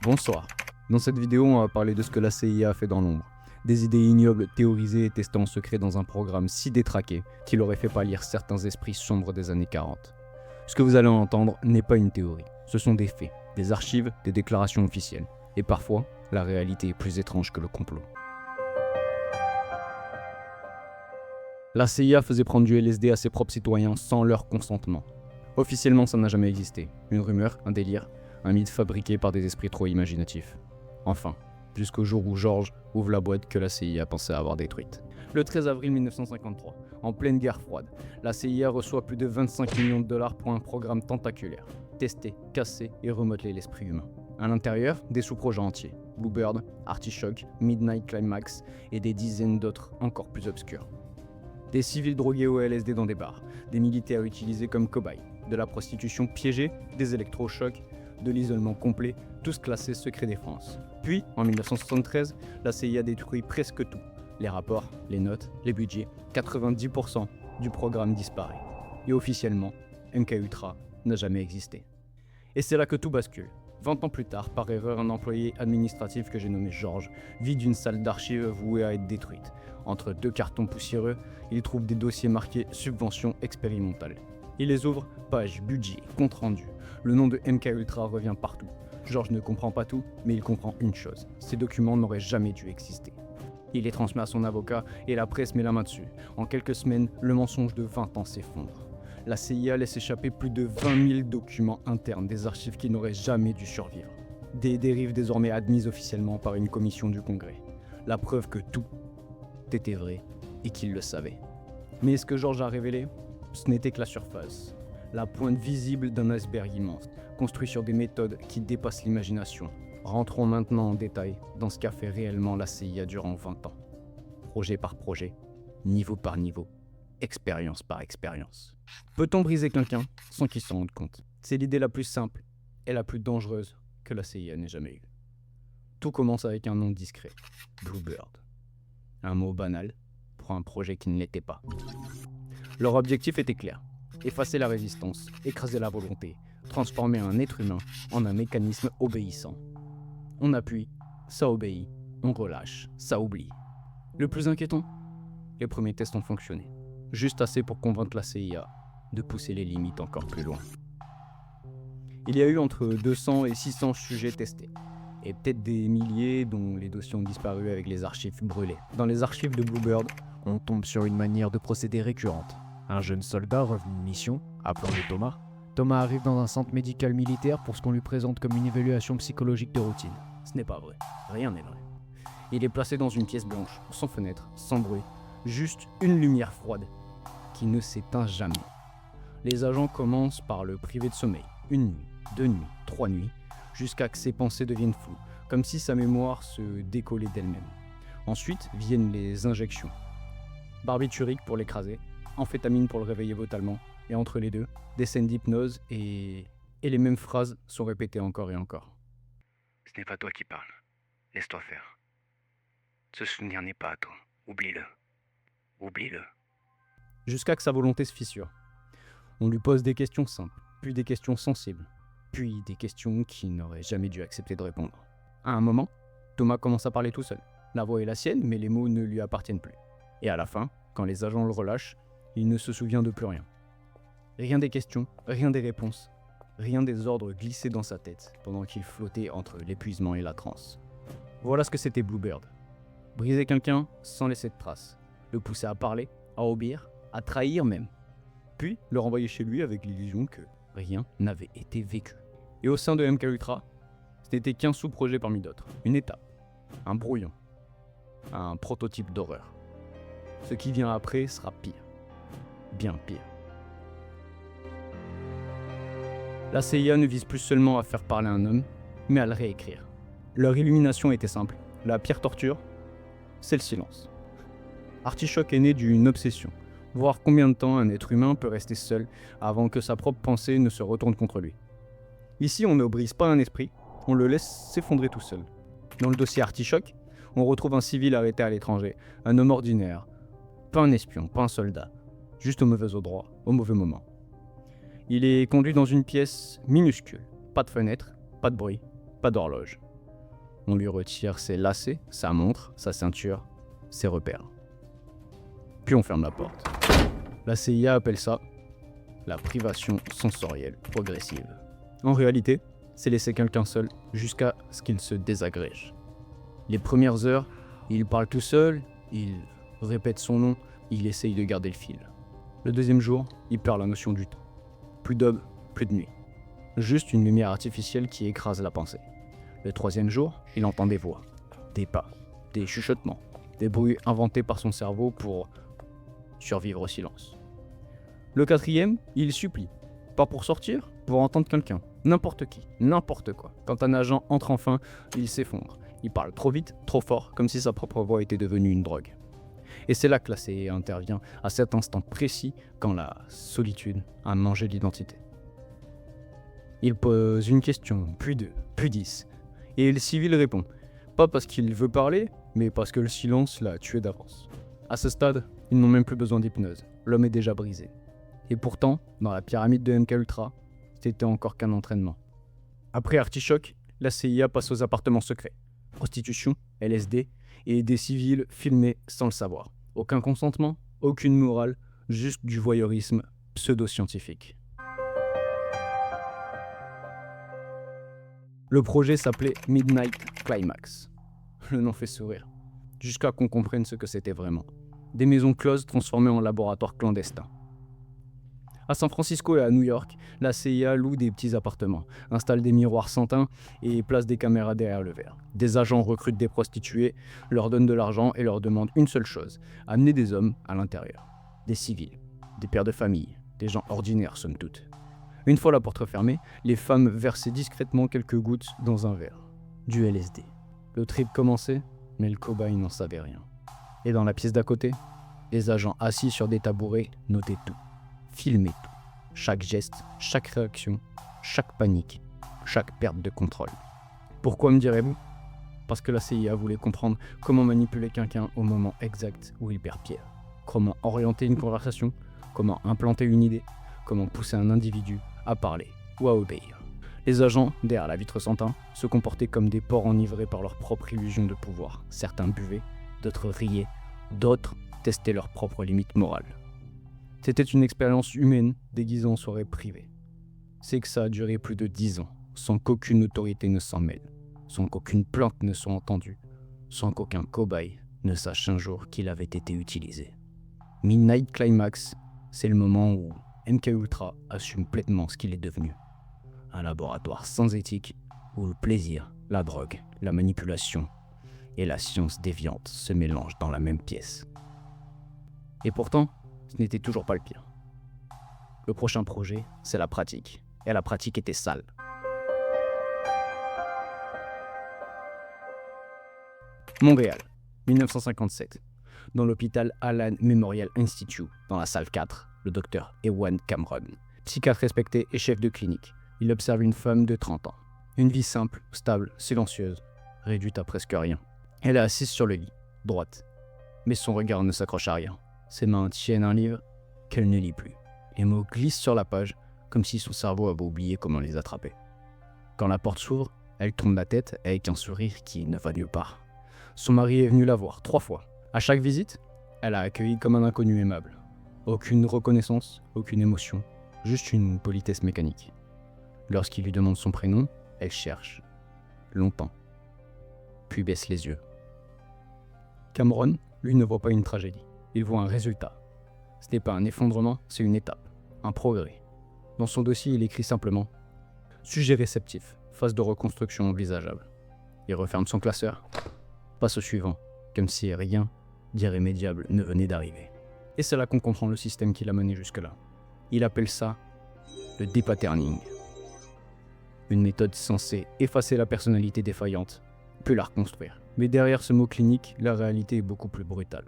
Bonsoir. Dans cette vidéo, on va parler de ce que la CIA a fait dans l'ombre. Des idées ignobles théorisées et testées en secret dans un programme si détraqué qu'il aurait fait pâlir certains esprits sombres des années 40. Ce que vous allez entendre n'est pas une théorie, ce sont des faits, des archives, des déclarations officielles. Et parfois, la réalité est plus étrange que le complot. La CIA faisait prendre du LSD à ses propres citoyens sans leur consentement. Officiellement, ça n'a jamais existé. Une rumeur, un délire, un mythe fabriqué par des esprits trop imaginatifs. Enfin, jusqu'au jour où George ouvre la boîte que la CIA pensait avoir détruite. Le 13 avril 1953, en pleine guerre froide, la CIA reçoit plus de 25 millions de dollars pour un programme tentaculaire. Tester, casser et remodeler l'esprit humain. À l'intérieur, des sous-projets entiers. Bluebird, Artichoke, Midnight Climax et des dizaines d'autres encore plus obscurs. Des civils drogués au LSD dans des bars, des militaires utilisés comme cobayes, de la prostitution piégée, des électrochocs, de l'isolement complet, tous classés secret défense. Puis, en 1973, la CIA détruit presque tout. Les rapports, les notes, les budgets, 90% du programme disparaît. Et officiellement, MKUltra n'a jamais existé. Et c'est là que tout bascule. 20 ans plus tard, par erreur, un employé administratif que j'ai nommé George vide une salle d'archives vouée à être détruite. Entre deux cartons poussiéreux, il trouve des dossiers marqués « Subvention expérimentale ». Il les ouvre, page, budget, compte rendu. Le nom de MKUltra revient partout. George ne comprend pas tout, mais il comprend une chose. Ces documents n'auraient jamais dû exister. Il les transmet à son avocat et la presse met la main dessus. En quelques semaines, le mensonge de 20 ans s'effondre. La CIA laisse échapper plus de 20 000 documents internes des archives qui n'auraient jamais dû survivre. Des dérives désormais admises officiellement par une commission du Congrès. La preuve que tout était vrai et qu'il le savait. Mais ce que George a révélé, ce n'était que la surface. La pointe visible d'un iceberg immense, construit sur des méthodes qui dépassent l'imagination. Rentrons maintenant en détail dans ce qu'a fait réellement la CIA durant 20 ans. Projet par projet, niveau par niveau, expérience par expérience. Peut-on briser quelqu'un sans qu'il s'en rende compte? C'est l'idée la plus simple et la plus dangereuse que la CIA n'ait jamais eue. Tout commence avec un nom discret, Bluebird. Un mot banal pour un projet qui ne l'était pas. Leur objectif était clair, effacer la résistance, écraser la volonté, transformer un être humain en un mécanisme obéissant. On appuie, ça obéit, on relâche, ça oublie. Le plus inquiétant, les premiers tests ont fonctionné. Juste assez pour convaincre la CIA de pousser les limites encore plus loin. Il y a eu entre 200 et 600 sujets testés, et peut-être des milliers dont les dossiers ont disparu avec les archives brûlées. Dans les archives de Bluebird, on tombe sur une manière de procéder récurrente. Un jeune soldat revenu de mission, appelons-le Thomas. Thomas arrive dans un centre médical militaire pour ce qu'on lui présente comme une évaluation psychologique de routine. Ce n'est pas vrai, rien n'est vrai. Il est placé dans une pièce blanche, sans fenêtre, sans bruit, juste une lumière froide qui ne s'éteint jamais. Les agents commencent par le priver de sommeil, une nuit, 2 nuits, 3 nuits, jusqu'à que ses pensées deviennent floues, comme si sa mémoire se décollait d'elle-même. Ensuite viennent les injections. Barbiturique pour l'écraser, amphétamine pour le réveiller brutalement, et entre les deux, des scènes d'hypnose et les mêmes phrases sont répétées encore et encore. Ce n'est pas toi qui parles, laisse-toi faire. Ce souvenir n'est pas à toi, oublie-le. Oublie-le. Jusqu'à que sa volonté se fissure. On lui pose des questions simples, puis des questions sensibles, puis des questions qu'il n'aurait jamais dû accepter de répondre. À un moment, Thomas commence à parler tout seul. La voix est la sienne, mais les mots ne lui appartiennent plus. Et à la fin, quand les agents le relâchent, il ne se souvient de plus rien. Rien des questions, rien des réponses, rien des ordres glissés dans sa tête pendant qu'il flottait entre l'épuisement et la transe. Voilà ce que c'était Bluebird. Briser quelqu'un sans laisser de traces, le pousser à parler, à obéir, à trahir même. Puis le renvoyer chez lui avec l'illusion que rien n'avait été vécu. Et au sein de MKUltra, ce n'était qu'un sous-projet parmi d'autres, une étape, un brouillon, un prototype d'horreur. Ce qui vient après sera pire, bien pire. La CIA ne vise plus seulement à faire parler un homme, mais à le réécrire. Leur illumination était simple. La pire torture, c'est le silence. Artichoke est né d'une obsession. Voir combien de temps un être humain peut rester seul avant que sa propre pensée ne se retourne contre lui. Ici, on ne brise pas un esprit, on le laisse s'effondrer tout seul. Dans le dossier Artichoke, on retrouve un civil arrêté à l'étranger, un homme ordinaire. Pas un espion, pas un soldat, juste au mauvais endroit, au mauvais moment. Il est conduit dans une pièce minuscule, pas de fenêtre, pas de bruit, pas d'horloge. On lui retire ses lacets, sa montre, sa ceinture, ses repères. Puis on ferme la porte. La CIA appelle ça la privation sensorielle progressive. En réalité, c'est laisser quelqu'un seul jusqu'à ce qu'il se désagrège. Les premières heures, il parle tout seul, il répète son nom, il essaye de garder le fil. Le deuxième jour, il perd la notion du temps. Plus d'aube, plus de nuit. Juste une lumière artificielle qui écrase la pensée. Le troisième jour, il entend des voix, des pas, des chuchotements, des bruits inventés par son cerveau pour survivre au silence. Le quatrième, il supplie. Pas pour sortir, pour entendre quelqu'un. N'importe qui, n'importe quoi. Quand un agent entre enfin, il s'effondre. Il parle trop vite, trop fort, comme si sa propre voix était devenue une drogue. Et c'est là que la CIA intervient, à cet instant précis, quand la solitude a mangé l'identité. Il pose une question, puis deux, puis 10. Et le civil répond. Pas parce qu'il veut parler, mais parce que le silence l'a tué d'avance. À ce stade, ils n'ont même plus besoin d'hypnose. L'homme est déjà brisé. Et pourtant, dans la pyramide de MKUltra, c'était encore qu'un entraînement. Après Artichoke, la CIA passe aux appartements secrets. Prostitution, LSD et des civils filmés sans le savoir. Aucun consentement, aucune morale, juste du voyeurisme pseudo-scientifique. Le projet s'appelait Midnight Climax. Le nom fait sourire, jusqu'à qu'on comprenne ce que c'était vraiment. Des maisons closes transformées en laboratoires clandestins. À San Francisco et à New York, la CIA loue des petits appartements, installe des miroirs sans teint et place des caméras derrière le verre. Des agents recrutent des prostituées, leur donnent de l'argent et leur demandent une seule chose, amener des hommes à l'intérieur. Des civils, des pères de famille, des gens ordinaires somme toute. Une fois la porte fermée, les femmes versaient discrètement quelques gouttes dans un verre. Du LSD. Le trip commençait, mais le cobaye n'en savait rien. Et dans la pièce d'à côté, les agents assis sur des tabourets notaient tout. Filmer tout. Chaque geste, chaque réaction, chaque panique, chaque perte de contrôle. Pourquoi me direz-vous ? Parce que la CIA voulait comprendre comment manipuler quelqu'un au moment exact où il perd pied. Comment orienter une conversation, comment implanter une idée, comment pousser un individu à parler ou à obéir. Les agents, derrière la vitre sans teint, se comportaient comme des porcs enivrés par leur propre illusion de pouvoir. Certains buvaient, d'autres riaient, d'autres testaient leurs propres limites morales. C'était une expérience humaine déguisée en soirée privée. C'est que ça a duré plus de 10 ans, sans qu'aucune autorité ne s'en mêle, sans qu'aucune plainte ne soit entendue, sans qu'aucun cobaye ne sache un jour qu'il avait été utilisé. Midnight Climax, c'est le moment où MKUltra assume pleinement ce qu'il est devenu. Un laboratoire sans éthique, où le plaisir, la drogue, la manipulation et la science déviante se mélangent dans la même pièce. Et pourtant, ce n'était toujours pas le pire. Le prochain projet, c'est la pratique. Et la pratique était sale. Montréal, 1957. Dans l'hôpital Allan Memorial Institute, dans la salle 4, le docteur Ewan Cameron, psychiatre respecté et chef de clinique. Il observe une femme de 30 ans. Une vie simple, stable, silencieuse, réduite à presque rien. Elle est assise sur le lit, droite. Mais son regard ne s'accroche à rien. Ses mains tiennent un livre qu'elle ne lit plus. Les mots glissent sur la page, comme si son cerveau avait oublié comment les attraper. Quand la porte s'ouvre, elle tourne la tête avec un sourire qui ne va nulle part. Son mari est venu la voir 3 fois. À chaque visite, elle a accueilli comme un inconnu aimable. Aucune reconnaissance, aucune émotion, juste une politesse mécanique. Lorsqu'il lui demande son prénom, elle cherche, longtemps, puis baisse les yeux. Cameron, lui, ne voit pas une tragédie. Il voit un résultat. Ce n'est pas un effondrement, c'est une étape, un progrès. Dans son dossier, il écrit simplement « Sujet réceptif, phase de reconstruction envisageable ». Il referme son classeur, passe au suivant, comme si rien d'irrémédiable ne venait d'arriver. Et c'est là qu'on comprend le système qui l'a mené jusque-là. Il appelle ça le dépatterning. Une méthode censée effacer la personnalité défaillante, puis la reconstruire. Mais derrière ce mot clinique, la réalité est beaucoup plus brutale.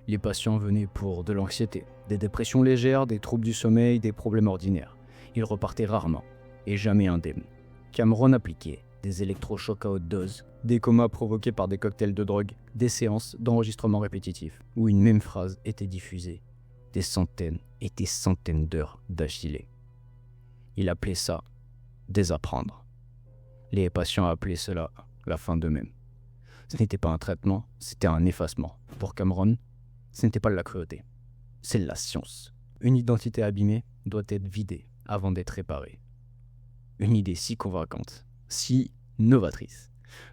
Les patients venaient pour de l'anxiété, des dépressions légères, des troubles du sommeil, des problèmes ordinaires. Ils repartaient rarement, et jamais indemnes. Cameron appliquait des électrochocs à haute dose, des comas provoqués par des cocktails de drogue, des séances d'enregistrement répétitif, où une même phrase était diffusée des centaines et des centaines d'heures d'affilée. Il appelait ça « désapprendre ». Les patients appelaient cela la fin d'eux-mêmes. Ce n'était pas un traitement, c'était un effacement. Pour Cameron, ce n'était pas de la cruauté, c'est de la science. Une identité abîmée doit être vidée avant d'être réparée. Une idée si convaincante, si novatrice,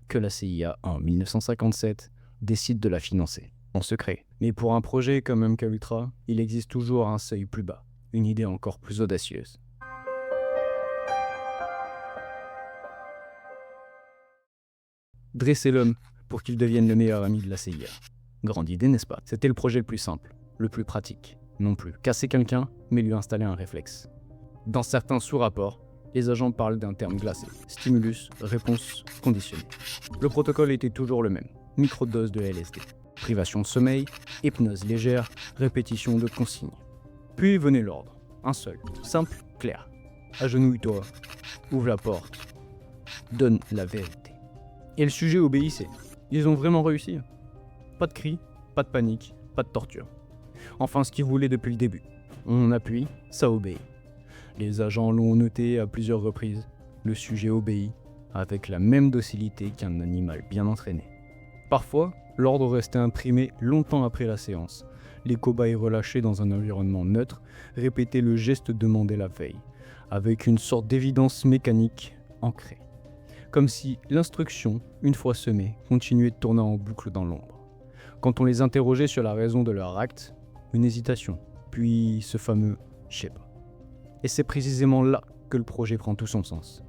que la CIA, en 1957, décide de la financer, en secret. Mais pour un projet comme MKUltra, il existe toujours un seuil plus bas, une idée encore plus audacieuse. Dresser l'homme pour qu'il devienne le meilleur ami de la CIA. Grande idée, n'est-ce pas? C'était le projet le plus simple, le plus pratique. Non plus casser quelqu'un, mais lui installer un réflexe. Dans certains sous-rapports, les agents parlent d'un terme glacé, stimulus, réponse conditionnée. Le protocole était toujours le même, microdose de LSD, privation de sommeil, hypnose légère, répétition de consignes. Puis venait l'ordre, un seul, simple, clair. Agenouille-toi, ouvre la porte, donne la vérité. Et le sujet obéissait. Ils ont vraiment réussi. Pas de cris, pas de panique, pas de torture. Enfin, ce qu'ils voulaient depuis le début. On appuie, ça obéit. Les agents l'ont noté à plusieurs reprises. Le sujet obéit, avec la même docilité qu'un animal bien entraîné. Parfois, l'ordre restait imprimé longtemps après la séance. Les cobayes relâchés dans un environnement neutre répétaient le geste demandé la veille, avec une sorte d'évidence mécanique ancrée. Comme si l'instruction, une fois semée, continuait de tourner en boucle dans l'ombre. Quand on les interrogeait sur la raison de leur acte, une hésitation, puis ce fameux « je sais pas ». Et c'est précisément là que le projet prend tout son sens.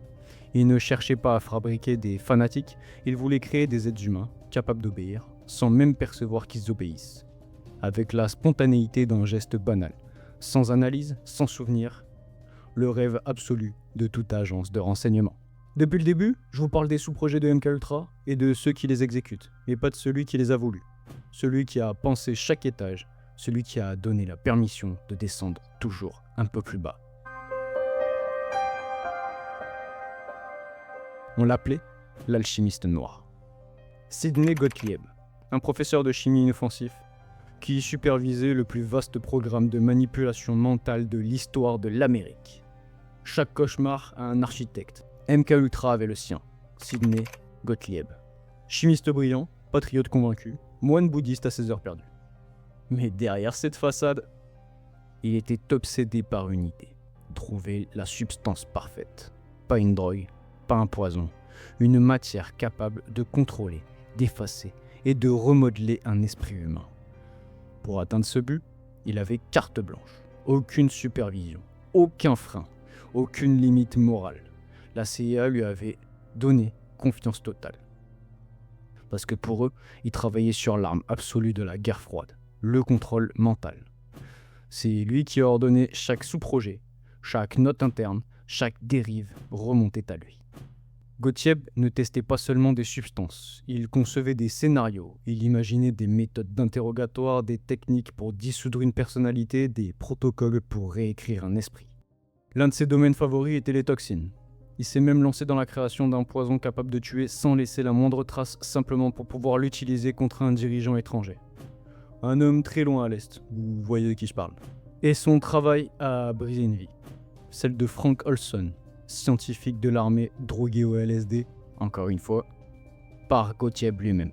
Ils ne cherchaient pas à fabriquer des fanatiques, ils voulaient créer des êtres humains capables d'obéir, sans même percevoir qu'ils obéissent. Avec la spontanéité d'un geste banal, sans analyse, sans souvenir, le rêve absolu de toute agence de renseignement. Depuis le début, je vous parle des sous-projets de MKUltra et de ceux qui les exécutent, mais pas de celui qui les a voulus. Celui qui a pensé chaque étage, celui qui a donné la permission de descendre toujours un peu plus bas. On l'appelait l'alchimiste noir. Sidney Gottlieb, un professeur de chimie inoffensif, qui supervisait le plus vaste programme de manipulation mentale de l'histoire de l'Amérique. Chaque cauchemar a un architecte. MKUltra avait le sien, Sidney Gottlieb. Chimiste brillant, patriote convaincu, moine bouddhiste à ses heures perdues. Mais derrière cette façade, il était obsédé par une idée. Trouver la substance parfaite. Pas une drogue, pas un poison. Une matière capable de contrôler, d'effacer et de remodeler un esprit humain. Pour atteindre ce but, il avait carte blanche. Aucune supervision, aucun frein, aucune limite morale. La CIA lui avait donné confiance totale. Parce que pour eux, il travaillait sur l'arme absolue de la guerre froide, le contrôle mental. C'est lui qui a ordonné chaque sous-projet, chaque note interne, chaque dérive remontait à lui. Gottlieb ne testait pas seulement des substances, il concevait des scénarios, il imaginait des méthodes d'interrogatoire, des techniques pour dissoudre une personnalité, des protocoles pour réécrire un esprit. L'un de ses domaines favoris était les toxines. Il s'est même lancé dans la création d'un poison capable de tuer sans laisser la moindre trace, simplement pour pouvoir l'utiliser contre un dirigeant étranger. Un homme très loin à l'est, vous voyez de qui je parle. Et son travail a brisé une vie, celle de Frank Olson, scientifique de l'armée drogué au LSD, encore une fois, par Gottlieb lui-même.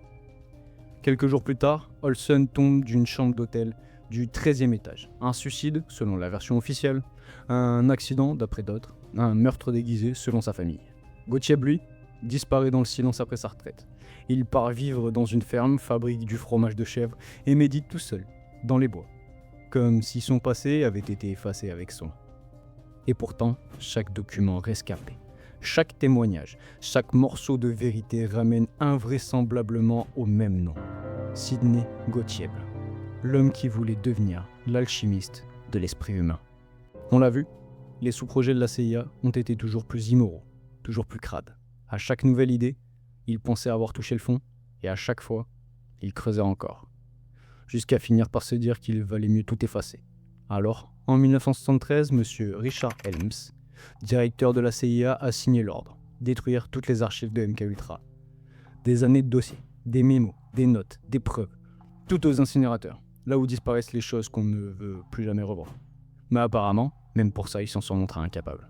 Quelques jours plus tard, Olson tombe d'une chambre d'hôtel du 13e étage. Un suicide, selon la version officielle, un accident, d'après d'autres, un meurtre déguisé, selon sa famille. Gottlieb, lui, disparaît dans le silence après sa retraite. Il part vivre dans une ferme, fabrique du fromage de chèvre et médite tout seul, dans les bois, comme si son passé avait été effacé avec soin. Et pourtant, chaque document rescapé, chaque témoignage, chaque morceau de vérité ramène invraisemblablement au même nom. Sidney Gottlieb, l'homme qui voulait devenir l'alchimiste de l'esprit humain. On l'a vu, les sous-projets de la CIA ont été toujours plus immoraux, toujours plus crades. À chaque nouvelle idée, il pensait avoir touché le fond, et à chaque fois, il creusait encore. Jusqu'à finir par se dire qu'il valait mieux tout effacer. Alors, en 1973, M. Richard Helms, directeur de la CIA, a signé l'ordre, détruire toutes les archives de MKUltra. Des années de dossiers, des mémos, des notes, des preuves, tout aux incinérateurs, là où disparaissent les choses qu'on ne veut plus jamais revoir. Mais apparemment, même pour ça, ils s'en sont montrés incapables.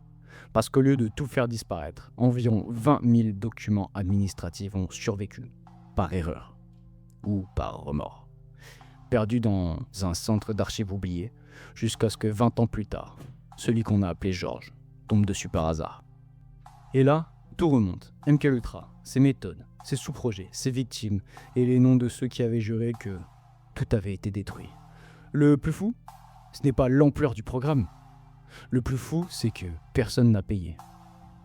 Parce qu'au lieu de tout faire disparaître, environ 20 000 documents administratifs ont survécu, par erreur ou par remords, perdus dans un centre d'archives oublié, jusqu'à ce que 20 ans plus tard, celui qu'on a appelé Georges tombe dessus par hasard. Et là, tout remonte. MK Ultra, ses méthodes, ses sous-projets, ses victimes et les noms de ceux qui avaient juré que tout avait été détruit. Le plus fou, ce n'est pas l'ampleur du programme. Le plus fou, c'est que personne n'a payé.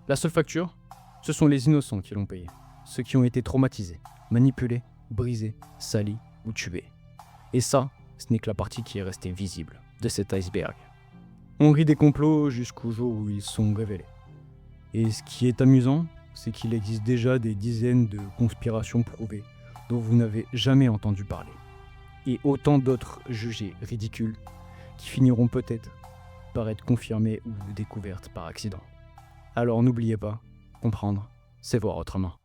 La seule facture, ce sont les innocents qui l'ont payé. Ceux qui ont été traumatisés, manipulés, brisés, salis ou tués. Et ça, ce n'est que la partie qui est restée visible de cet iceberg. On rit des complots jusqu'au jour où ils sont révélés. Et ce qui est amusant, c'est qu'il existe déjà des dizaines de conspirations prouvées dont vous n'avez jamais entendu parler. Et autant d'autres jugées ridicules qui finiront peut-être par être confirmées ou découvertes par accident. Alors n'oubliez pas, comprendre, c'est voir autrement.